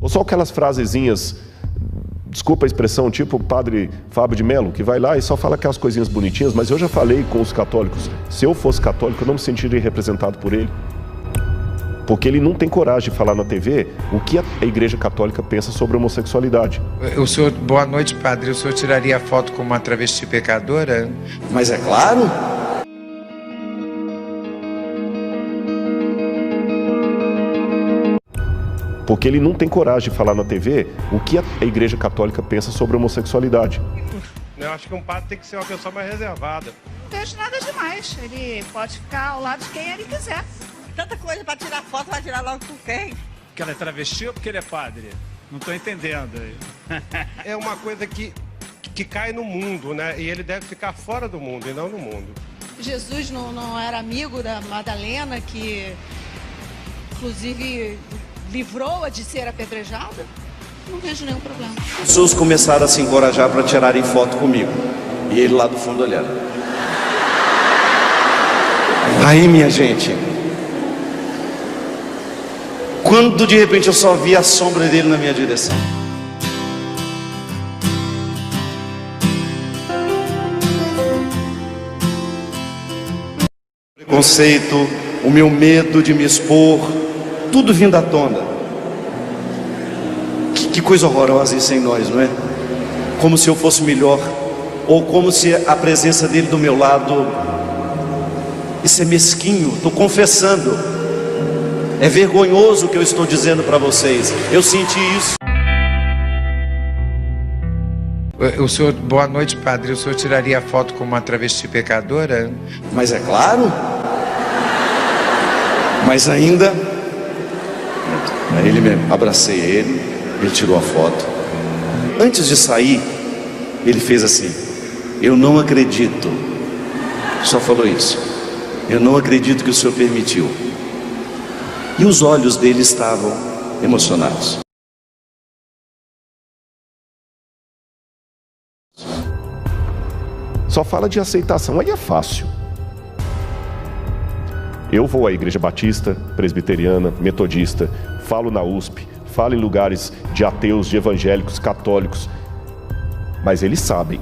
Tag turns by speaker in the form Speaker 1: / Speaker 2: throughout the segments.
Speaker 1: Ou só aquelas frasezinhas, desculpa a expressão, tipo o padre Fábio de Mello, que vai lá e só fala aquelas coisinhas bonitinhas, mas eu já falei com os católicos, se eu fosse católico eu não me sentiria representado por ele. Porque ele não tem coragem de falar na TV o que a Igreja Católica pensa sobre a homossexualidade.
Speaker 2: O senhor, boa noite, padre. O senhor tiraria foto com uma travesti pecadora?
Speaker 3: Mas é claro.
Speaker 1: Porque ele não tem coragem de falar na TV o que a Igreja Católica pensa sobre a homossexualidade.
Speaker 4: Eu acho que um padre tem que ser uma pessoa mais reservada.
Speaker 5: Não vejo nada demais. Ele pode ficar ao lado de quem ele quiser.
Speaker 6: Tanta coisa para tirar foto, vai tirar logo com quem?
Speaker 7: Porque ela é travesti ou porque ele é padre? Não estou entendendo.
Speaker 4: É uma coisa que cai no mundo, né? E ele deve ficar fora do mundo e não no mundo.
Speaker 8: Jesus não era amigo da Madalena, que inclusive livrou-a de ser apedrejada? Não vejo nenhum problema.
Speaker 3: Os pessoas começaram a se encorajar para tirarem foto comigo. E ele lá do fundo olhando. Aí, minha gente, quando de repente eu só vi a sombra dele na minha direção. O preconceito, o meu medo de me expor, tudo vindo à tona. Que coisa horrorosa isso em nós, não é? Como se eu fosse melhor, ou como se a presença dele do meu lado. Isso é mesquinho, estou confessando. É vergonhoso o que eu estou dizendo para vocês. Eu senti isso.
Speaker 2: O senhor, boa noite, padre. O senhor tiraria foto com uma travesti pecadora?
Speaker 3: Mas é claro. Mas ainda. Aí ele mesmo, abracei ele, ele tirou a foto. Antes de sair, ele fez assim: eu não acredito. Só falou isso. Eu não acredito que o senhor permitiu. E os olhos dele estavam emocionados.
Speaker 1: Só fala de aceitação, aí é fácil. Eu vou à Igreja Batista, Presbiteriana, Metodista, falo na USP, falo em lugares de ateus, de evangélicos, católicos, mas eles sabem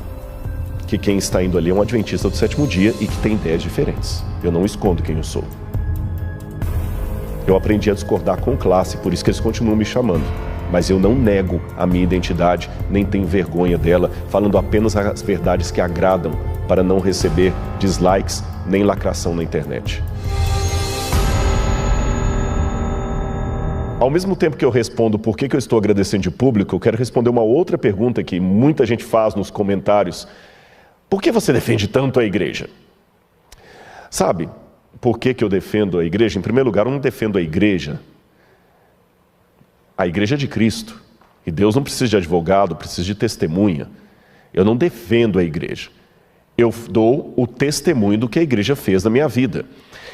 Speaker 1: que quem está indo ali é um adventista do sétimo dia e que tem ideias diferentes. Eu não escondo quem eu sou. Eu aprendi a discordar com classe, por isso que eles continuam me chamando. Mas eu não nego a minha identidade, nem tenho vergonha dela, falando apenas as verdades que agradam, para não receber dislikes nem lacração na internet. Ao mesmo tempo que eu respondo por que eu estou agradecendo de público, eu quero responder uma outra pergunta que muita gente faz nos comentários. Por que você defende tanto a igreja? Sabe, por que eu defendo a igreja? Em primeiro lugar, eu não defendo a igreja é de Cristo. E Deus não precisa de advogado, precisa de testemunha. Eu não defendo a igreja. Eu dou o testemunho do que a igreja fez na minha vida.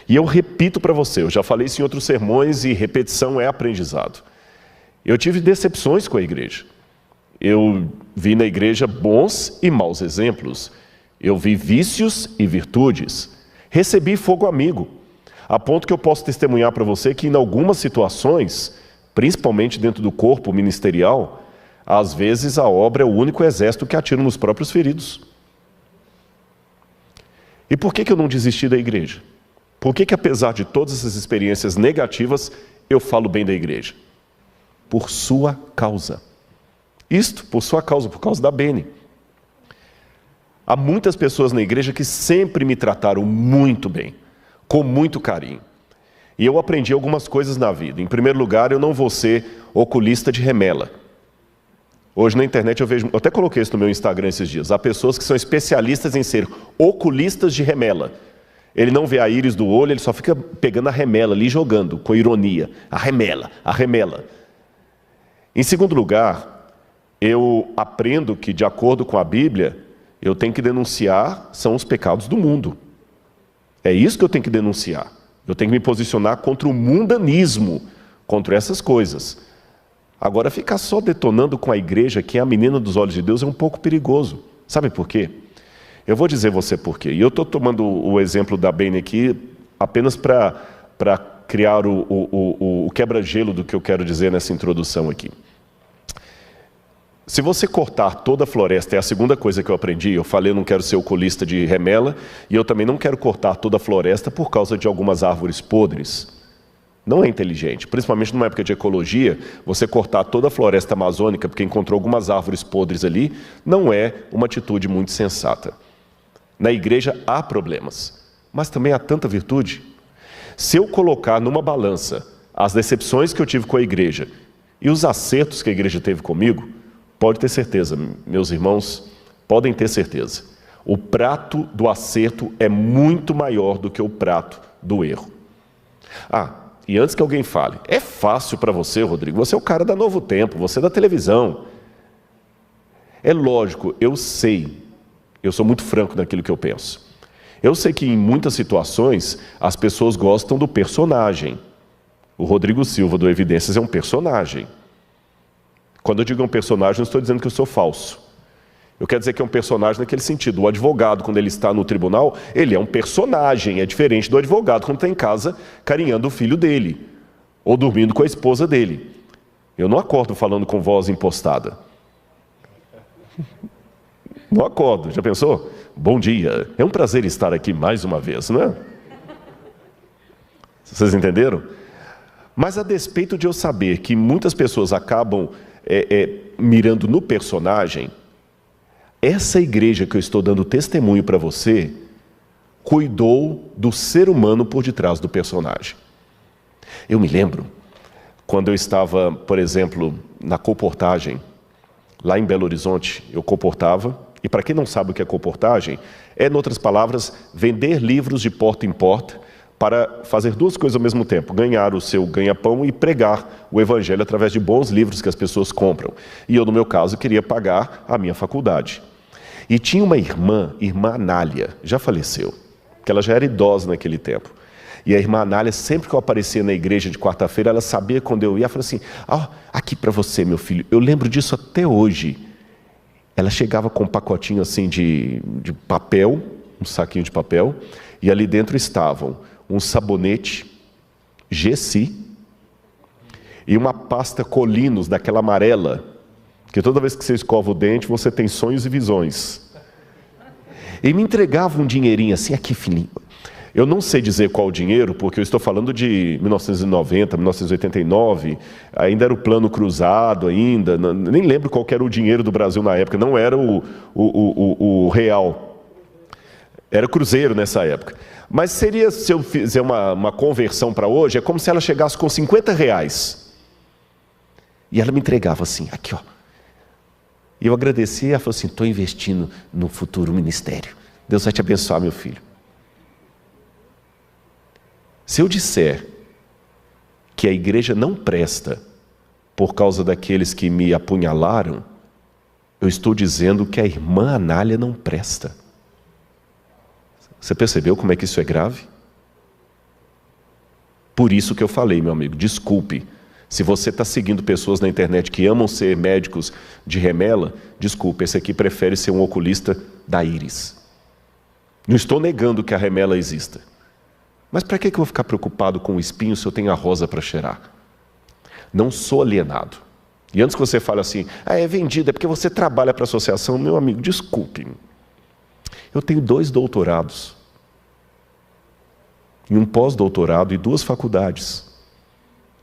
Speaker 1: E eu repito para você, eu já falei isso em outros sermões e repetição é aprendizado. Eu tive decepções com a igreja. Eu vi na igreja bons e maus exemplos. Eu vi vícios e virtudes. Recebi fogo amigo, a ponto que eu posso testemunhar para você que em algumas situações, principalmente dentro do corpo ministerial, às vezes a obra é o único exército que atira nos próprios feridos. E por que eu não desisti da igreja? Por que apesar de todas essas experiências negativas, eu falo bem da igreja? Por sua causa. Isto, por sua causa, por causa da Bene. Há muitas pessoas na igreja que sempre me trataram muito bem, com muito carinho. E eu aprendi algumas coisas na vida. Em primeiro lugar, eu não vou ser oculista de remela. Hoje na internet eu vejo, eu até coloquei isso no meu Instagram esses dias, há pessoas que são especialistas em ser oculistas de remela. Ele não vê a íris do olho, ele só fica pegando a remela ali, jogando, com ironia. A remela, a remela. Em segundo lugar, eu aprendo que, de acordo com a Bíblia, eu tenho que denunciar são os pecados do mundo. É isso que eu tenho que denunciar. Eu tenho que me posicionar contra o mundanismo, contra essas coisas. Agora, ficar só detonando com a igreja, que é a menina dos olhos de Deus, é um pouco perigoso. Sabe por quê? Eu vou dizer você por quê. E eu estou tomando o exemplo da Bene aqui apenas para criar o quebra-gelo do que eu quero dizer nessa introdução aqui. Se você cortar toda a floresta, é a segunda coisa que eu aprendi. Eu falei, eu não quero ser oculista de remela, e eu também não quero cortar toda a floresta por causa de algumas árvores podres. Não é inteligente, principalmente numa época de ecologia, você cortar toda a floresta amazônica porque encontrou algumas árvores podres ali, não é uma atitude muito sensata. Na igreja há problemas, mas também há tanta virtude. Se eu colocar numa balança as decepções que eu tive com a igreja e os acertos que a igreja teve comigo, pode ter certeza, meus irmãos, podem ter certeza. O prato do acerto é muito maior do que o prato do erro. E antes que alguém fale, é fácil para você, Rodrigo, você é o cara da Novo Tempo, você é da televisão. É lógico, eu sei, eu sou muito franco naquilo que eu penso. Eu sei que em muitas situações as pessoas gostam do personagem. O Rodrigo Silva do Evidências é um personagem. Quando eu digo um personagem, não estou dizendo que eu sou falso. Eu quero dizer que é um personagem naquele sentido. O advogado, quando ele está no tribunal, ele é um personagem. É diferente do advogado quando está em casa carinhando o filho dele. Ou dormindo com a esposa dele. Eu não acordo falando com voz impostada. Não acordo. Já pensou? Bom dia. É um prazer estar aqui mais uma vez, não é? Vocês entenderam? Mas a despeito de eu saber que muitas pessoas acabam mirando no personagem, essa igreja que eu estou dando testemunho para você, cuidou do ser humano por detrás do personagem. Eu me lembro, quando eu estava, por exemplo, na colportagem, lá em Belo Horizonte, eu colportava, e para quem não sabe o que é colportagem, em outras palavras, vender livros de porta em porta, para fazer duas coisas ao mesmo tempo, ganhar o seu ganha-pão e pregar o evangelho através de bons livros que as pessoas compram. E eu, no meu caso, queria pagar a minha faculdade. E tinha uma irmã Anália, já faleceu, que ela já era idosa naquele tempo. E a irmã Anália, sempre que eu aparecia na igreja de quarta-feira, ela sabia quando eu ia, ela falou assim, aqui para você, meu filho, eu lembro disso até hoje. Ela chegava com um pacotinho assim de papel, um saquinho de papel, e ali dentro estavam um sabonete Gessi e uma pasta Colinos, daquela amarela, que toda vez que você escova o dente, você tem sonhos e visões. E me entregava um dinheirinho assim, aqui, filhinho. Eu não sei dizer qual o dinheiro, porque eu estou falando de 1990, 1989, ainda era o plano cruzado ainda, nem lembro qual era o dinheiro do Brasil na época, não era o real. Era cruzeiro nessa época. Mas seria, se eu fizer uma conversão para hoje, é como se ela chegasse com R$50. E ela me entregava assim, aqui ó. E eu agradeci, e ela falou assim, estou investindo no futuro ministério. Deus vai te abençoar, meu filho. Se eu disser que a igreja não presta por causa daqueles que me apunhalaram, eu estou dizendo que a irmã Anália não presta. Você percebeu como é que isso é grave? Por isso que eu falei, meu amigo, desculpe. Se você está seguindo pessoas na internet que amam ser médicos de remela, desculpe, esse aqui prefere ser um oculista da íris. Não estou negando que a remela exista. Mas para que eu vou ficar preocupado com o espinho se eu tenho a rosa para cheirar? Não sou alienado. E antes que você fale assim, é vendido, é porque você trabalha para a associação, meu amigo, desculpe. Eu tenho 2 doutorados, e um pós-doutorado e 2 faculdades.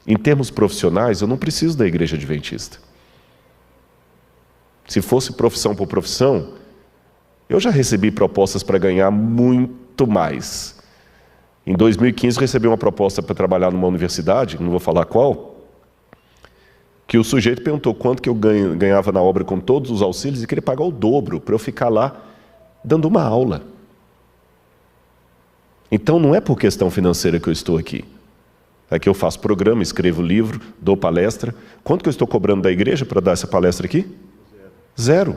Speaker 1: Em termos profissionais, eu não preciso da igreja adventista. Se fosse profissão por profissão, eu já recebi propostas para ganhar muito mais. Em 2015, eu recebi uma proposta para trabalhar numa universidade, não vou falar qual, que o sujeito perguntou quanto que eu ganhava na obra com todos os auxílios e queria pagar o dobro para eu ficar lá dando uma aula. Então não é por questão financeira que eu estou aqui. É que eu faço programa, escrevo livro, dou palestra. Quanto que eu estou cobrando da igreja para dar essa palestra aqui? 0.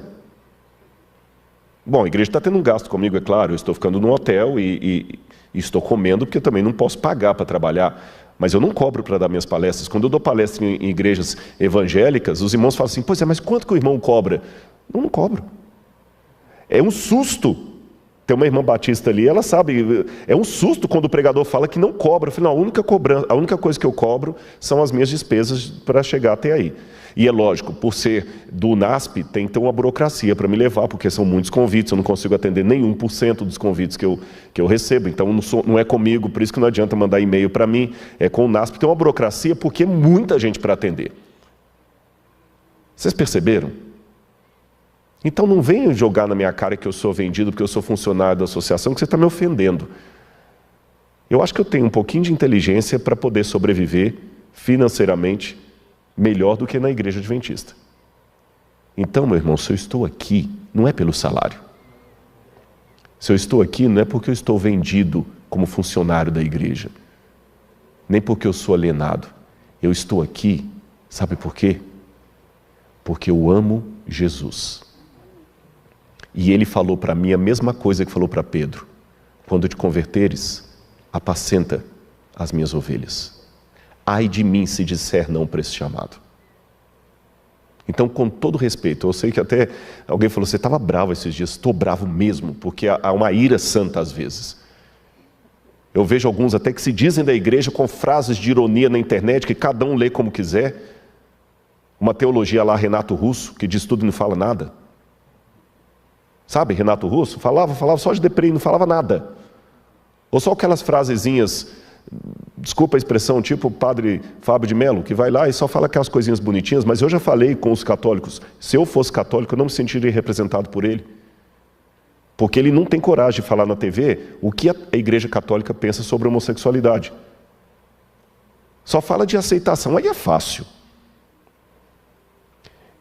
Speaker 1: Bom, a igreja está tendo um gasto comigo, é claro. Eu estou ficando num hotel e estou comendo porque eu também não posso pagar para trabalhar. Mas eu não cobro para dar minhas palestras. Quando eu dou palestra em igrejas evangélicas, os irmãos falam assim, pois é, mas quanto que o irmão cobra? Não cobro. É um susto Tem uma irmã batista ali, ela sabe, é um susto quando o pregador fala que não cobra. Eu falei, não, a única coisa que eu cobro são as minhas despesas para chegar até aí. E é lógico, por ser do NASP, tem que ter uma burocracia para me levar, porque são muitos convites, eu não consigo atender nenhum por cento dos convites que eu recebo. Então não é comigo, por isso que não adianta mandar e-mail para mim, é com o NASP. Tem uma burocracia porque é muita gente para atender. Vocês perceberam? Então não venham jogar na minha cara que eu sou vendido porque eu sou funcionário da associação, que você está me ofendendo. Eu acho que eu tenho um pouquinho de inteligência para poder sobreviver financeiramente melhor do que na igreja adventista. Então, meu irmão, se eu estou aqui, não é pelo salário. Se eu estou aqui, não é porque eu estou vendido como funcionário da igreja, nem porque eu sou alienado. Eu estou aqui, sabe por quê? Porque eu amo Jesus. E ele falou para mim a mesma coisa que falou para Pedro: quando te converteres, apacenta as minhas ovelhas. Ai de mim se disser não para esse chamado. Então, com todo respeito, eu sei que até alguém falou, você estava bravo esses dias. Estou bravo mesmo, porque há uma ira santa às vezes. Eu vejo alguns até que se dizem da igreja com frases de ironia na internet, que cada um lê como quiser. Uma teologia lá, Renato Russo, que diz tudo e não fala nada. Sabe, Renato Russo? Falava só de deprê e não falava nada. Ou só aquelas frasezinhas, desculpa a expressão, tipo o padre Fábio de Mello, que vai lá e só fala aquelas coisinhas bonitinhas, mas eu já falei com os católicos, se eu fosse católico eu não me sentiria representado por ele. Porque ele não tem coragem de falar na TV o que a igreja católica pensa sobre a homossexualidade. Só fala de aceitação, aí é fácil.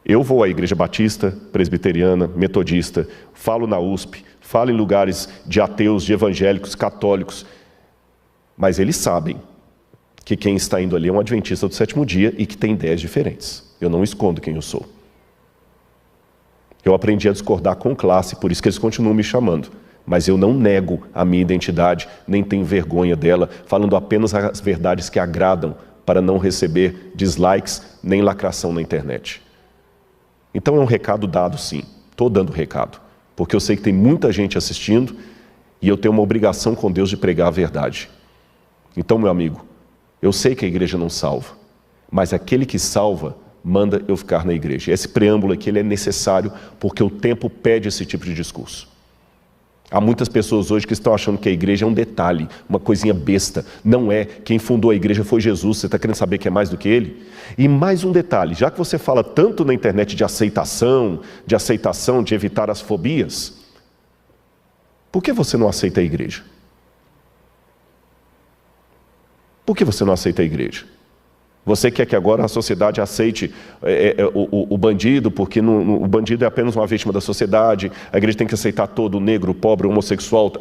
Speaker 1: Eu vou à igreja batista, presbiteriana, metodista, falo na USP, falo em lugares de ateus, de evangélicos, católicos, mas eles sabem que quem está indo ali é um adventista do sétimo dia e que tem ideias diferentes. Eu não escondo quem eu sou. Eu aprendi a discordar com classe, por isso que eles continuam me chamando. Mas eu não nego a minha identidade, nem tenho vergonha dela, falando apenas as verdades que agradam, para não receber dislikes nem lacração na internet. Então é um recado dado, sim. Estou dando recado, porque eu sei que tem muita gente assistindo e eu tenho uma obrigação com Deus de pregar a verdade. Então, meu amigo, eu sei que a igreja não salva, mas aquele que salva manda eu ficar na igreja. Esse preâmbulo aqui ele é necessário porque o tempo pede esse tipo de discurso. Há muitas pessoas hoje que estão achando que a igreja é um detalhe, uma coisinha besta. Não é. Quem fundou a igreja foi Jesus. Você está querendo saber que é mais do que ele? E mais um detalhe, já que você fala tanto na internet de aceitação, de evitar as fobias, por que você não aceita a igreja? Por que você não aceita a igreja? Você quer que agora a sociedade aceite o bandido, porque o bandido é apenas uma vítima da sociedade, a igreja tem que aceitar todo o negro, o pobre, o homossexual,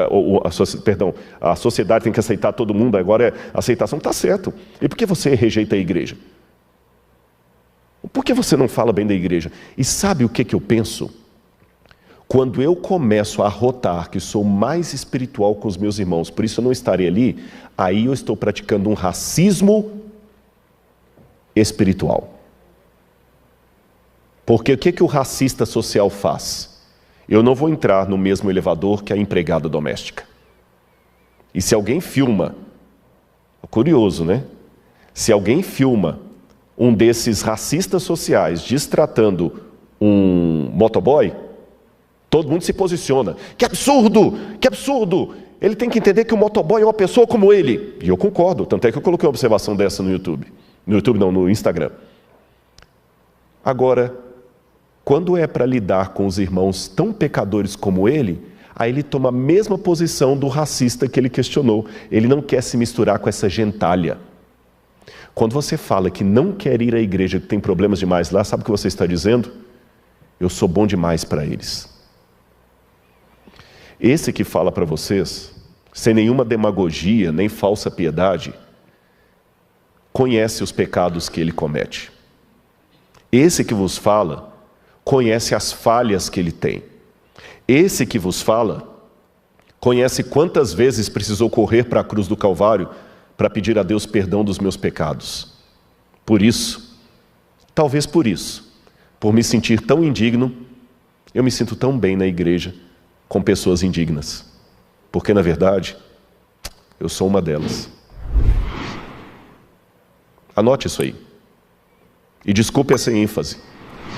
Speaker 1: a sociedade tem que aceitar todo mundo, agora a aceitação está certo. E por que você rejeita a igreja? Por que você não fala bem da igreja? E sabe o que eu penso? Quando eu começo a arrotar que sou mais espiritual com os meus irmãos, por isso eu não estarei ali, aí eu estou praticando um racismo espiritual. Porque o que o racista social faz? Eu não vou entrar no mesmo elevador que a empregada doméstica. E se alguém filma, curioso, né? Se alguém filma um desses racistas sociais destratando um motoboy, todo mundo se posiciona. Que absurdo! Que absurdo! Ele tem que entender que o motoboy é uma pessoa como ele. E eu concordo, tanto é que eu coloquei uma observação dessa no YouTube. No YouTube não, no Instagram. Agora, quando é para lidar com os irmãos tão pecadores como ele, aí ele toma a mesma posição do racista que ele questionou. Ele não quer se misturar com essa gentalha. Quando você fala que não quer ir à igreja, que tem problemas demais lá, sabe o que você está dizendo? Eu sou bom demais para eles. Esse que fala para vocês, sem nenhuma demagogia, nem falsa piedade, conhece os pecados que ele comete. Esse que vos fala, conhece as falhas que ele tem. Esse que vos fala, conhece quantas vezes precisou correr para a cruz do Calvário para pedir a Deus perdão dos meus pecados. Por isso, talvez por isso, por me sentir tão indigno, eu me sinto tão bem na igreja com pessoas indignas. Porque, na verdade, eu sou uma delas. Anote isso aí. E desculpe essa ênfase,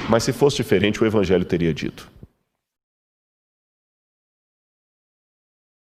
Speaker 1: mas se fosse diferente, o Evangelho teria dito: